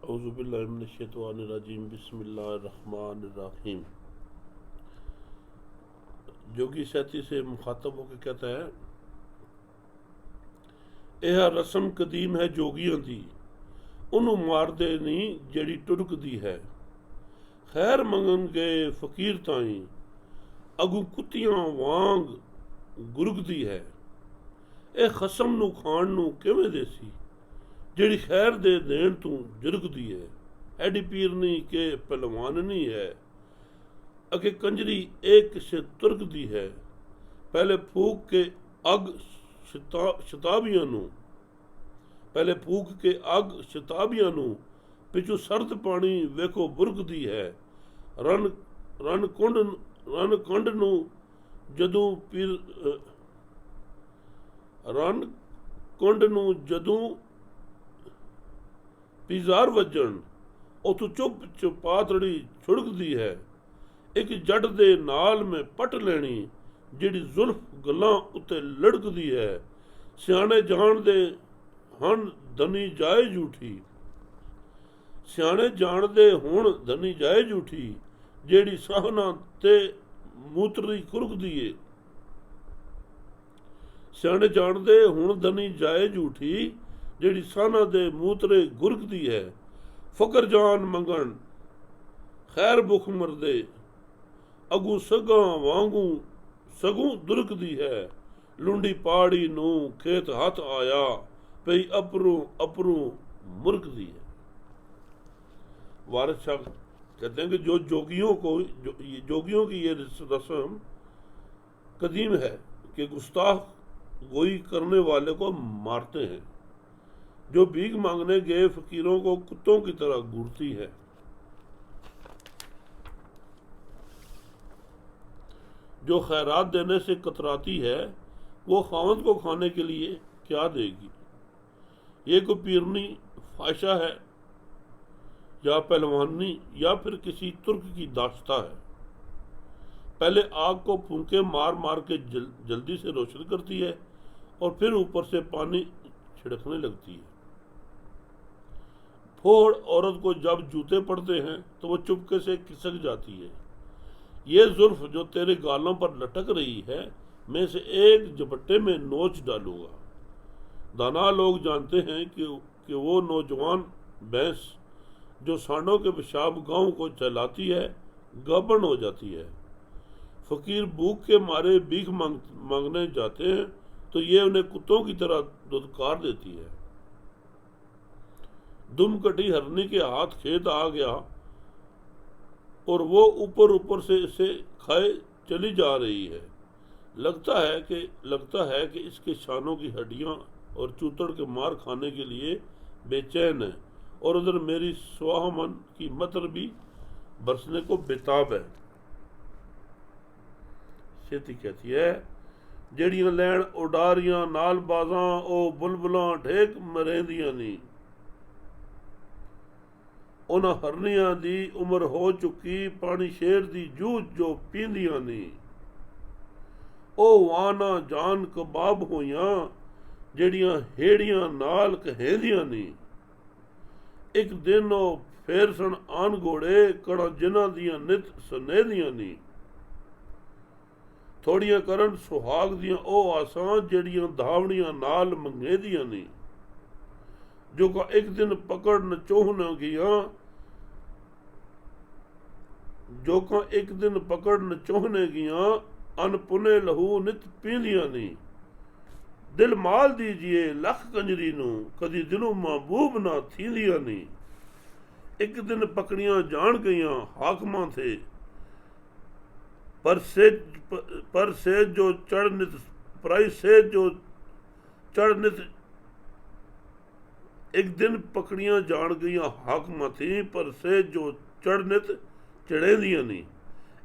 اعوذ باللہ من الشیطان الرجیم بسم اللہ الرحمن الرحیم۔ جوگی سیتی سے مخاطب ہو کے کہتا ہے، یہ رسم قدیم ہے جوگیاں دی، انہوں مار دے نہیں جڑی ٹرک دی ہے۔ خیر منگن گئے فقیر تائیں، اگوں کتیاں وانگ گرگ دی ہے۔ اے خسم نو کھان نو کیویں دیسی، جڑی خیر دے دین تو جرگ دی ہے۔ ایڈی پیرنی کے پہلواننی ہے، اگے کنجری ایک سے ترک دی ہے۔ پہلے پھوک کے اگ شتابیاں نو، پچھو سرد پانی ویکھو برگ دی ہے۔ رن کنڈ نو جدوں پیزار وجن، اتو چپ چپاتڑی چھڑک دی ہے۔ ایک جٹ دے نال میں پٹ لینی، جڑی زلف گلاں اتے لڑک دی ہے۔ سیانے جان دے ہن دھنی جائے جھوٹھی، جیڑی ساہنا تے موتری کرک دیے۔ سیانے جان دے ہن دھنی جائے جھوٹھی، جیڑی ساہنا دے موترے گرک دی ہے۔ فقر جان منگن خیر بخ مردے، اگوں سگاں وانگوں سگوں درک دی ہے۔ لنڈی پاڑی نو کھیت ہاتھ آیا، پئی اپروں مرک دی ہے۔ وارث شاہ کہتے ہیں کہ جو جوگیوں کی یہ رسم قدیم ہے کہ گستاخ گوئی کرنے والے کو مارتے ہیں، جو بھیک مانگنے گئے فقیروں کو کتوں کی طرح گھورتی ہے۔ جو خیرات دینے سے کتراتی ہے، وہ خاوند کو کھانے کے لیے کیا دے گی؟ یہ کوئی پیرنی فائشہ ہے یا پہلوانی یا پھر کسی ترک کی داشتہ ہے۔ پہلے آگ کو پھونکے مار مار کے جلدی سے روشن کرتی ہے اور پھر اوپر سے پانی چھڑکنے لگتی ہے۔ پھوڑ عورت کو جب جوتے پڑتے ہیں تو وہ چپکے سے کھسک جاتی ہے۔ یہ زلف جو تیرے گالوں پر لٹک رہی ہے، میں سے ایک جھپٹے میں نوچ ڈالوں گا۔ دانا لوگ جانتے ہیں کہ وہ نوجوان بھینس جو سانڈوں کے پیشاب گاؤں کو چلاتی ہے، گابن ہو جاتی ہے۔ فقیر بھوک کے مارے بھیک مانگنے جاتے ہیں تو یہ انہیں کتوں کی طرح دھتکار دیتی ہے۔ دم کٹی ہرنی کے ہاتھ کھیت آ گیا اور وہ اوپر سے اسے کھائے چلی جا رہی ہے۔ لگتا ہے کہ اس کے شانوں کی ہڈیاں اور چوتڑ کے مار کھانے کے لیے بے چین ہے، اور ادھر میری سواہمن کی متر بھی برسنے کو بےتاب ہے۔ سیتی کہتی ہے، جڑیاں لین اڈاریاں نال بازاں، او بلبلاں ڈھیک مرہندیاں نی۔ انہاں ہرنیاں دی عمر ہو چکی، پانی شیر دی جوت جو پیندیاں نی۔ او وانا جان کباب ہویاں، جڑیاں ہیڑیاں نال کہیندیاں نی۔ ایک دن او پھیر سن آن گھوڑے، کڑاں جنہاں دیاں نت سنیدیاں نی۔ تھوڑیاں کرن سہاگ دیاں او آساں، جڑیاں دھاوڑیاں نال منگیندیاں نی۔ جو کا ایک دن پکڑ نچوہنے گیاں، ان پنے لہو نت پیندیاں نی۔ دل مال دیجئے لکھ کنجری نو، کدی دلوں محبوب نہ تھیندیاں نی۔ ایک دن پکڑیاں جان گئیاں حاکماں تھے، پر سیج جو چڑھ نت پرائی سیج جو چڑھ نت۔ ایک دن پکڑیاں جان گئیاں حاکماں تھیں، پر سیج جو چڑھ نت چڑھیندیاں نی۔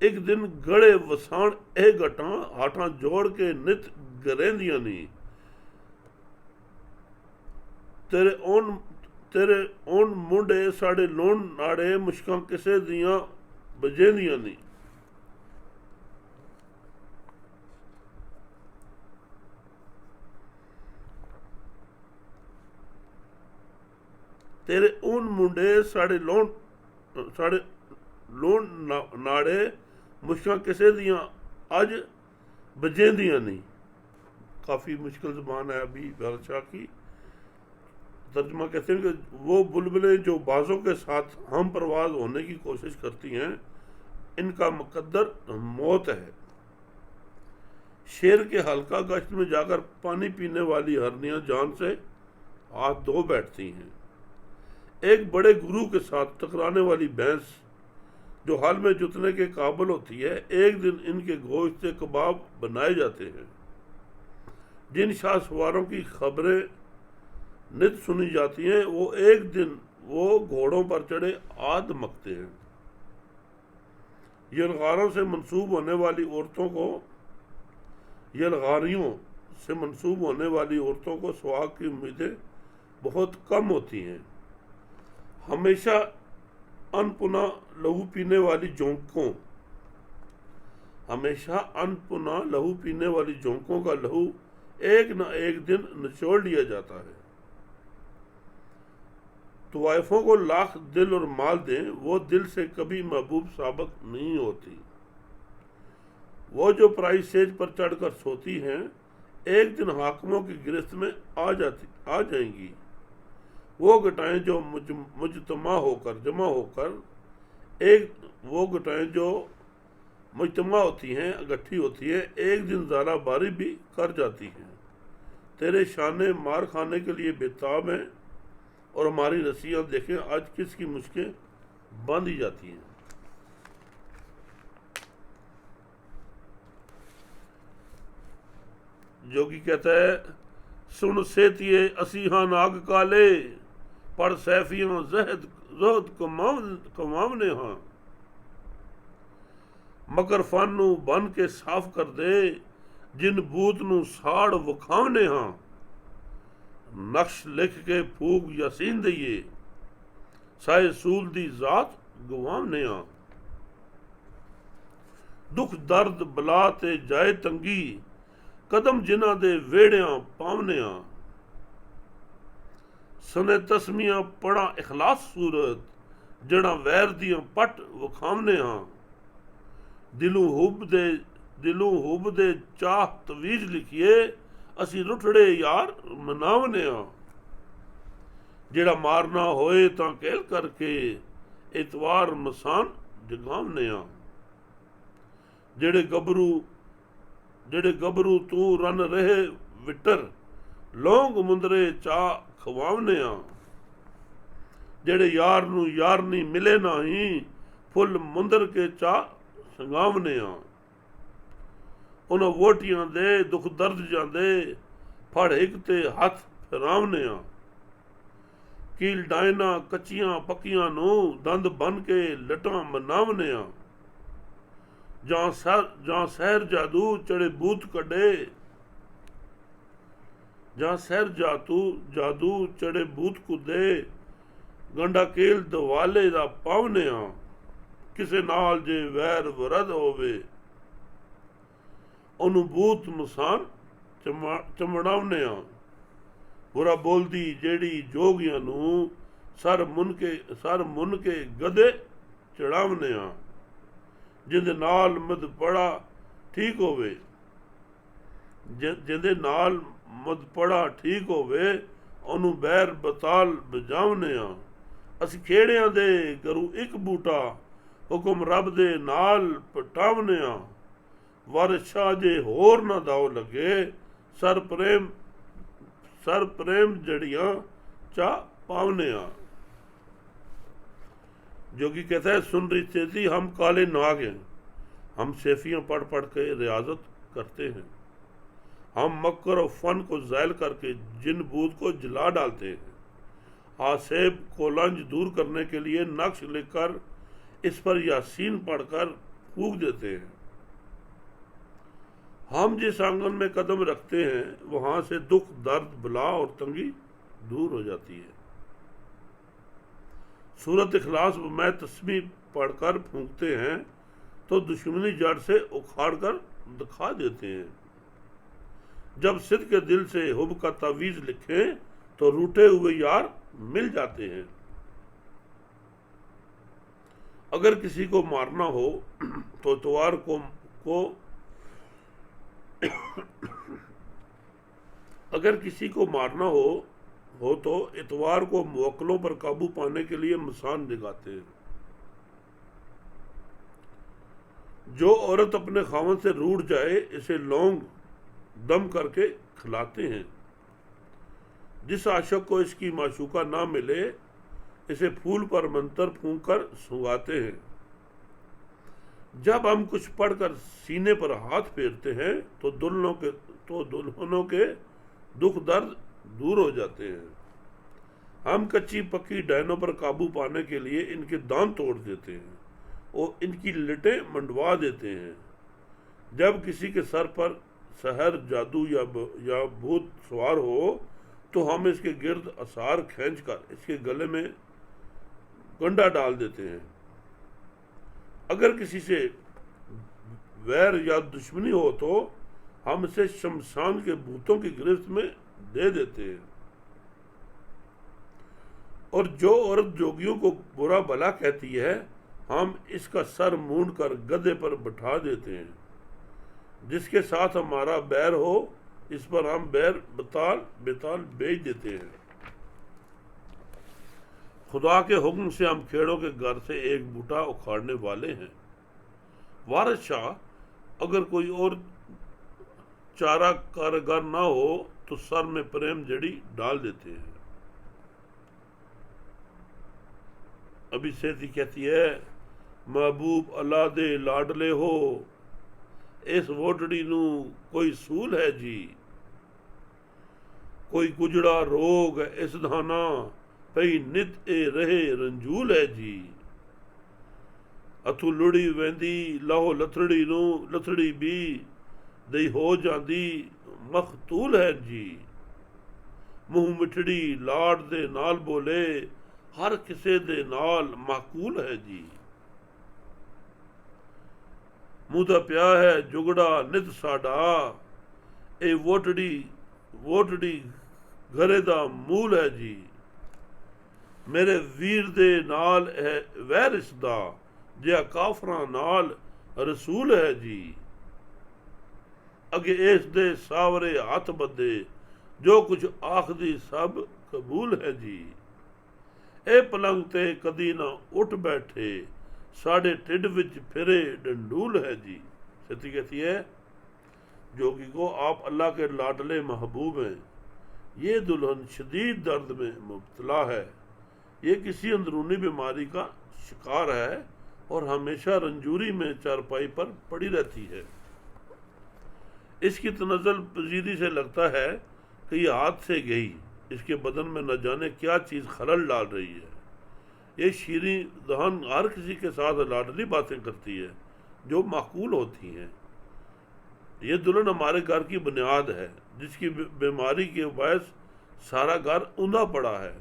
ایک دن گڑے وسان اے گٹاں، ہاتھاں جوڑ کے نت گریندیاں نی۔ تیرے اون منڈے ساڑے لون ناڑے، مشکاں کسے دیاں بجیندیاں نی۔ تیرے اون منڈے ساڑے لون ناڑے مشکاں کسے دیاں اج بجیں دیاں نہیں. کافی مشکل زبان ہے ابھی بادشاہ کی. ترجمہ کہتے ہیں کہ وہ بلبلیں جو بازوں کے ساتھ ہم پرواز ہونے کی کوشش کرتی ہیں ان کا مقدر موت ہے. شیر کے حلقہ گشت میں جا کر پانی پینے والی ہرنیاں جان سے ہاتھ دھو بیٹھتی ہیں. ایک بڑے گرو کے ساتھ ٹکرانے والی بھینس جو حال میں جتنے کے قابل ہوتی ہے ایک دن ان کے گوشت سے کباب بنائے جاتے ہیں. جن شاہ سواروں کی خبریں نت سنی جاتی ہیں وہ ایک دن وہ گھوڑوں پر چڑھے آد مکتے ہیں. یلغاریوں سے منسوب ہونے والی عورتوں کو سواگ کی امیدیں بہت کم ہوتی ہیں. ہمیشہ ان پنا لہو پینے والی جونکوں کا لہو ایک نہ ایک دن نچوڑ لیا جاتا ہے. طوائفوں کو لاکھ دل اور مال دیں وہ دل سے کبھی محبوب ثابت نہیں ہوتی. وہ جو پرائی سیج پر چڑھ کر سوتی ہیں ایک دن حاکموں کی گرفت میں آ جائیں گی. وہ گٹائیں جو مجتمع ہوتی ہیں اکٹھی ہوتی ہیں ایک دن زالہ باری بھی کر جاتی ہیں. تیرے شانے مار کھانے کے لیے بےتاب ہیں اور ہماری رسیاں دیکھیں آج کس کی مشکیں باندھی جاتی ہیں. جوگی کہتا ہے سن سیتیے اسی ہاں ناگ کالے پڑھ سیفیاں زہد کماونے ہاں. مگر فن نو بن کے صاف کر دے جن بوت نو ساڑ وکھاونے ہاں. نقش لکھ کے پھوک یاسین دئیے سائے سول دی ذات گواونے ہاں. دکھ درد بلا تے جائے تنگی قدم جنہ دے ویڑیاں پاونے ہاں. سنے تسمیاں پڑھا اخلاص صورت جڑا ویر دیاں پٹ وکھاونے ہاں. دلوں حب دے چاہ تویج لکھیے اسی رٹھڑے یار مناونے ہاں. جڑا مارنا ہوئے تاں کہل کر کے اتوار مسان جگاونے ہاں. جڑے گبرو تو رن رہے وٹر لونگ مندرے چاہ کھواونے ہاں. جڑے یار نو یار نہیں ملے نہ ہی پھل مندر کے چاہ سنگاونے ہاں. انہاں ووٹیاں دے دکھ درد جاندے پھڑ ہک تے ہاتھ پھراونے ہاں. کیل ڈائنا کچیاں پکیاں نو دند بن کے لٹاں مناونے ہاں. جہاں سحر جادو چڑے بوت کڈے جادو چڑے بوت کدے گنڈا کیل دوالے دا پاونے ہاں. کسے نال جے ویر ورد ہووے انہوں بوت مسان چمڑاونے ہاں. برا بولدی جیڑی جوگیاں نو سر من کے گدے چڑھاونے ہاں. جندے نال مد پڑا ٹھیک ہووے انہوں بیر بطال بجاونے ہاں. اسی کھیڑیاں دے کرو ایک بوٹا حکم رب دے نال پٹاونے ہاں. وارث شاہ جے ہور نہ داؤ لگے سر پریم جڑیاں چا پاونے ہاں. جو کہ کہتا ہے سن رہی تیزی ہم کالے ناگ ہیں. ہم سیفیاں پڑھ پڑھ کے ریاضت کرتے ہیں. ہم مکر و فن کو زائل کر کے جن بوت کو جلا ڈالتے ہیں. آسیب کو لنج دور کرنے کے لیے نقش لکھ کر اس پر یاسین پڑھ کر پھونک دیتے ہیں. ہم جس آنگن میں قدم رکھتے ہیں وہاں سے دکھ درد بلا اور تنگی دور ہو جاتی ہے. سورت اخلاص میں تسبیح پڑھ کر پھونکتے ہیں تو دشمنی جڑ سے اکھاڑ کر دکھا دیتے ہیں. جب صدق کے دل سے حب کا تعویذ لکھیں تو روٹے ہوئے یار مل جاتے ہیں۔ اگر کسی کو مارنا ہو تو اتوار اگر کسی کو مارنا ہو تو اتوار کو موکلوں پر قابو پانے کے لیے مسان لگاتے ہیں۔ جو عورت اپنے خاوند سے روٹھ جائے اسے لونگ دم کر کے کھلاتے ہیں۔ جس عاشق کو اس کی معشوقہ نہ ملے اسے پھول پر منتر پھونک کر سنگاتے ہیں۔ جب ہم کچھ پڑھ کر سینے پر ہاتھ پھیرتے ہیں تو دلہنوں کے دکھ درد دور ہو جاتے ہیں۔ ہم کچی پکی ڈائنوں پر قابو پانے کے لیے ان کے دانت توڑ دیتے ہیں اور ان کی لٹیں منڈوا دیتے ہیں۔ جب کسی کے سر پر سحر، جادو یا بھوت سوار ہو تو ہم اس کے گرد اثار کھینچ کر اس کے گلے میں گنڈا ڈال دیتے ہیں۔ اگر کسی سے ویر یا دشمنی ہو تو ہم اسے شمشان کے بھوتوں کی گرفت میں دے دیتے ہیں۔ اور جو عورت جوگیوں کو برا بھلا کہتی ہے ہم اس کا سر مونڈ کر گدھے پر بٹھا دیتے ہیں۔ جس کے ساتھ ہمارا بیر ہو اس پر ہم بیر بتال بیچ دیتے ہیں۔ خدا کے حکم سے ہم کھیڑوں کے گھر سے ایک بوٹا اکھاڑنے والے ہیں۔ وارث شاہ اگر کوئی اور چارہ کارگر نہ ہو تو سر میں پریم جڑی ڈال دیتے ہیں۔ ابھی سیدھی کہتی ہے محبوب اللہ دے لاڈلے ہو اس ووٹڑی نو کوئی سول ہے جی، کوئی گجڑا روگ اس دھانا پئی نت اے رہے رنجول ہے جی، اتھو لڑی ویندی لاہو لتھڑی نو لتھڑی بھی دئی ہو جاندی مختول ہے جی، منہ مٹھڑی لاڑ دے نال بولے ہر کسے دے نال معقول ہے جی، مودہ پیا ہے جگڑا نت ساڈا اے ووٹڑی گھرے دا مول ہے جی، میرے ویر دے نال ہے ویرس دا جیا کافراں نال رسول ہے جی، اگے اس دے ساورے ہاتھ بدے جو کچھ آخدی سب قبول ہے جی، اے پلنگ تے کدی نہ اٹھ بیٹھے ساڑھے ٹھڈ وچ پھرے ڈنڈول ہے جی۔ ستی کہتی ہے جوگی کو آپ اللہ کے لاڈلے محبوب ہیں، یہ دلہن شدید درد میں مبتلا ہے، یہ کسی اندرونی بیماری کا شکار ہے اور ہمیشہ رنجوری میں چارپائی پر پڑی رہتی ہے۔ اس کی تنزل پذیری سے لگتا ہے کہ یہ ہاتھ سے گئی، اس کے بدن میں نہ جانے کیا چیز خلل ڈال رہی ہے۔ یہ شیریں دہن ہر کسی کے ساتھ لاڈلی باتیں کرتی ہے جو معقول ہوتی ہیں۔ یہ دلہن ہمارے گھر کی بنیاد ہے جس کی بیماری کے باعث سارا گھر اوندا پڑا ہے۔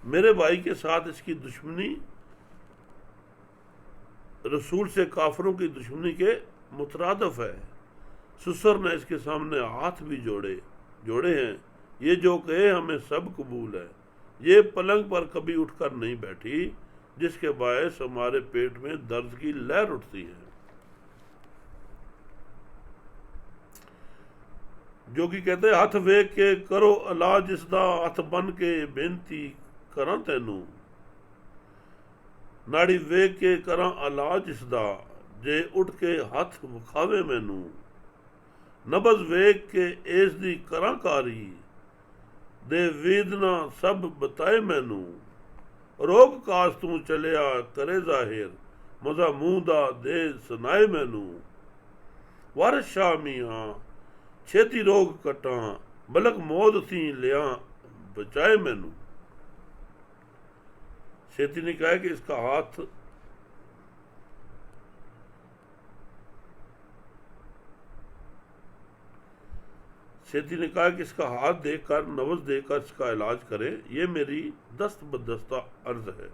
میرے بھائی کے ساتھ اس کی دشمنی رسول سے کافروں کی دشمنی کے مترادف ہے۔ سسر نے اس کے سامنے ہاتھ بھی جوڑے ہیں، یہ جو کہے ہمیں سب قبول ہے، یہ پلنگ پر کبھی اٹھ کر نہیں بیٹھی جس کے باعث ہمارے پیٹ میں درد کی لہر اٹھتی ہے۔ جو کہ کہتے ہیں ہاتھ ویک کے کرو علاج اس دا، ہاتھ بن کے بینتی کراں تینوں، ناڑی ویک کے کراں علاج اس دا جے اٹھ کے ہاتھ وکھاوے مینوں، نبض ویک کے اس دی کراں کاری دے ویدنا سب بتائے مینوں، روگ کاس تو چلیا کرے ظاہر مزہ منہ دا دے سنائے مینوں، وارث شاہ میاں چھیتی روگ کٹاں بلک موت تھی لیاں بچائے مینوں۔ چھیتی نے کہا کہ اس کا ہاتھ دیکھ کر نبض دیکھ کر اس کا علاج کرے، یہ میری دست بدستہ عرض ہے۔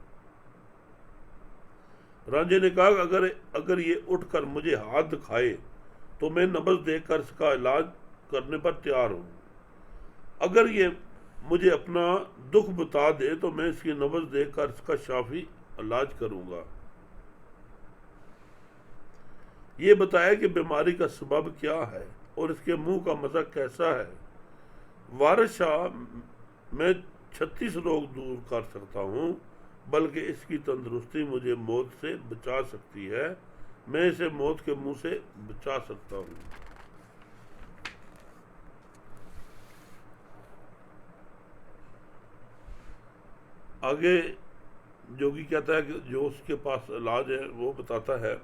رانجھے نے کہا کہ اگر یہ اٹھ کر مجھے ہاتھ دکھائے تو میں نبض دیکھ کر اس کا علاج کرنے پر تیار ہوں، اگر یہ مجھے اپنا دکھ بتا دے تو میں اس کی نبض دیکھ کر اس کا شافی علاج کروں گا۔ یہ بتایا کہ بیماری کا سبب کیا ہے اور اس کے منہ کا مزہ کیسا ہے۔ وارث شاہ، میں 36 روگ دور کر سکتا ہوں، بلکہ اس کی تندرستی مجھے موت سے بچا سکتی ہے، میں اسے موت کے منہ سے بچا سکتا ہوں۔ آگے جوگی کہتا ہے کہ جو اس کے پاس علاج ہے وہ بتاتا ہے،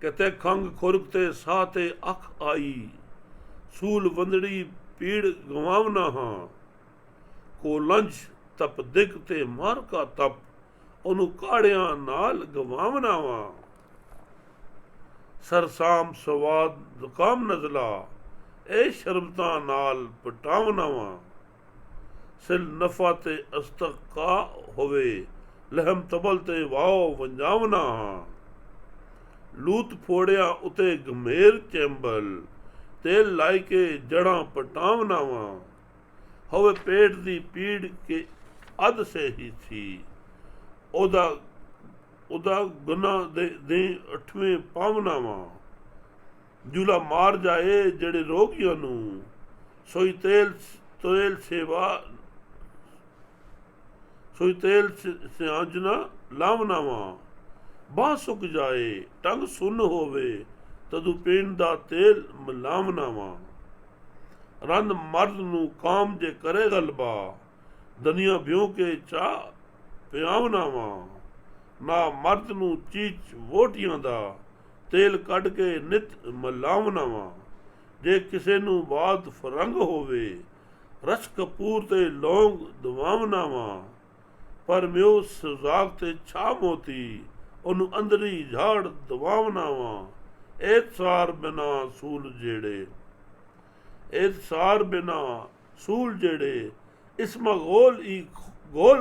کہتے ہیں کھنگ کھرکتے ساتے اکھ آئی، سول وندڑی پیڑ گواونا ہاں، کو لنج تپ دکھتے مار کا تپ انو کاڑیاں نال گواونا ہاں، سرسام سواد زکام نزلہ اے شربتاں نال پٹاونا ہاں، سل نفع تے استقا ہوئے لہم تبل تے واؤ ونجاونا ہاں، لوت پھوڑیا اتے گمیر چیمبل تیل لائی کے جڑاں پٹاونا ہاں، ہوئے پیٹ دی پیڑ کے اد سے ہی تھی، ادا گناہ دیں 8ویں پاونا ہاں، جولا مار جائے جڑے روگیاں نو، سوئی تیل سے آنجنا لاونا ہاں، باں سک جائے ٹنگ سن ہووے تدو پینڈ دا تیل ملاونا ہاں، رند مرد نو کام جے کرے غلبہ دنیا بیوں کے چاہ پیاونا ہاں، نا مرد نو چیچ ووٹیاں دا تیل کڈ کے نت ملاونا ہاں، جے کسے نو باد فرنگ ہووے رس کپور تے لونگ دواونا ہاں، پر میو سزاگ تے چھا موتی انو اندری جھاڑ دواونا ہاں، اعتسار بنا سول جیڑے اسما غول ای گول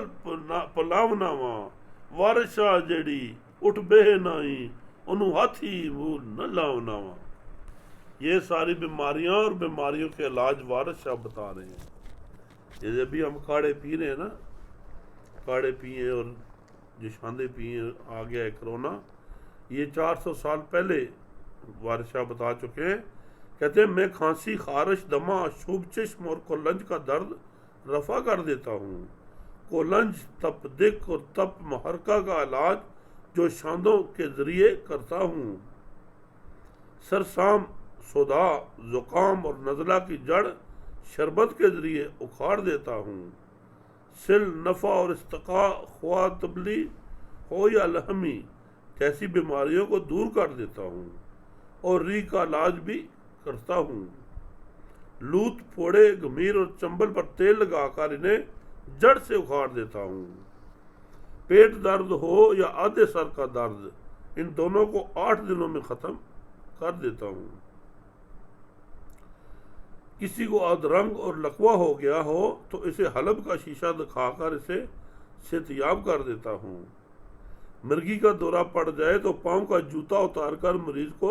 پلاونا ہاں، وارث شاہ جیڑی اٹھ بہے نائی انو ہاتھی مول نہ لاونا ہاں۔ یہ ساری بیماریاں اور بیماریوں کے علاج وارث شاہ بتا رہے ہیں۔ یہ ابھی ہم کاڑے پی رہے ہیں نا، کاڑے پیئے اور جوشاندے پیئے، آ گیا ہے کرونا، یہ 400 سال پہلے وارث شاہ بتا چکے ہیں۔ کہتے ہیں میں کھانسی، خارش، دمہ، شوب چشم اور کولنج کا درد رفع کر دیتا ہوں۔ کولنج تپ دق اور تپ محرکہ کا علاج جو شاندوں کے ذریعے کرتا ہوں۔ سرسام صداع، زکام اور نزلہ کی جڑ شربت کے ذریعے اکھاڑ دیتا ہوں۔ سل نفع اور استقاء خواہ تبلی ہو یا لہمی جیسی بیماریوں کو دور کر دیتا ہوں اور ری کا علاج بھی کرتا ہوں۔ لوت پھوڑے گمیر اور چمبل پر تیل لگا کر انہیں جڑ سے اکھاڑ دیتا ہوں۔ پیٹ درد ہو یا آدھے سر کا درد، ان دونوں کو 8 دنوں میں ختم کر دیتا ہوں۔ کسی کو ادرنگ اور لقوہ ہو گیا ہو تو اسے حلب کا شیشہ دکھا کر اسے صحتیاب کر دیتا ہوں۔ مرگی کا دورہ پڑ جائے تو پاؤں کا جوتا اتار کر مریض کو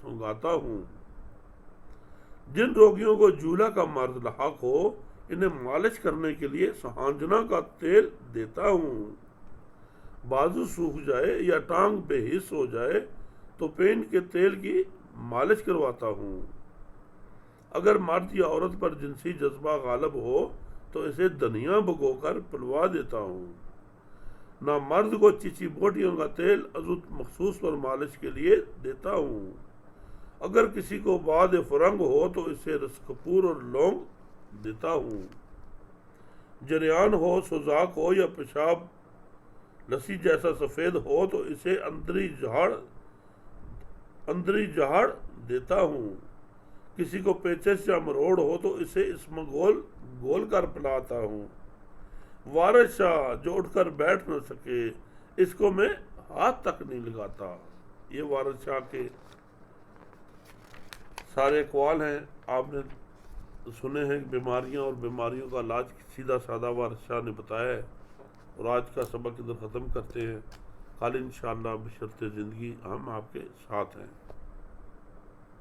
سنگاتا ہوں۔ جن روگیوں کو جولا کا مرض لاحق ہو انہیں مالش کرنے کے لیے سہانجنا کا تیل دیتا ہوں۔ بازو سوکھ جائے یا ٹانگ بے حس ہو جائے تو پینٹ کے تیل کی مالش کرواتا ہوں۔ اگر مرد یا عورت پر جنسی جذبہ غالب ہو تو اسے دھنیا بھگو کر پلوا دیتا ہوں۔ نہ مرد کو چیچی بوٹیوں کا تیل عضو مخصوص پر مالش کے لیے دیتا ہوں۔ اگر کسی کو باد فرنگ ہو تو اسے رس کپور اور لونگ دیتا ہوں۔ جریان ہو، سوزاک ہو یا پیشاب لسی جیسا سفید ہو تو اسے اندری جھاڑ دیتا ہوں۔ کسی کو پیچس یا مروڑ ہو تو اسے اسم گول کر پلاتا ہوں۔ وارث شاہ جو اٹھ کر بیٹھ نہ سکے اس کو میں ہاتھ تک نہیں لگاتا۔ یہ وارث شاہ کے سارے اقوال ہیں، آپ نے سنے ہیں کہ بیماریاں اور بیماریوں کا علاج سیدھا سادہ وارث شاہ نے بتایا ہے۔ اور آج کا سبق ادھر ختم کرتے ہیں، کل انشاءاللہ بشرط زندگی ہم آپ کے ساتھ ہیں۔